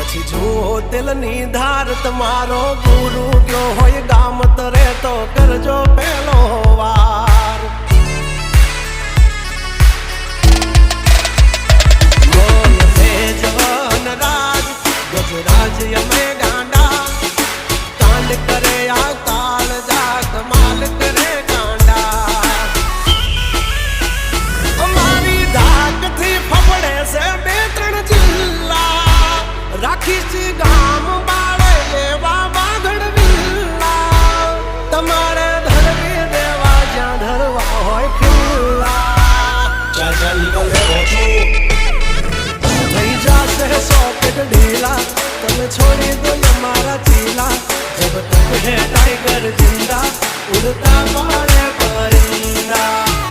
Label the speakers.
Speaker 1: પછી જુઓ દિલની ધાર તમારો ગુરુ ગયો હોય ગામ તરે તો કરજો પેલો વાર બોલ ભેજવન રાજ ગજરાજ અમે ગાંડા કાંડ કરે આ કાળ જા કમાલ કરે ગાંડા અમારી ધાકથી ફફડે છે બે ત્રણ જિલ્લા રાખીશ ગામ બાળે એવા વાગડ વિલ્લા તમારે ધરવી દેવા જ્યાં ધરવા હોય ખિલ્લા ચાલ થઈ જશે સોકેટ ઢીલા તમે છોડી દો અમારા ચીલા જબ તક હે ટાઈગર જિંદા ઉડતા મારે પરિંદા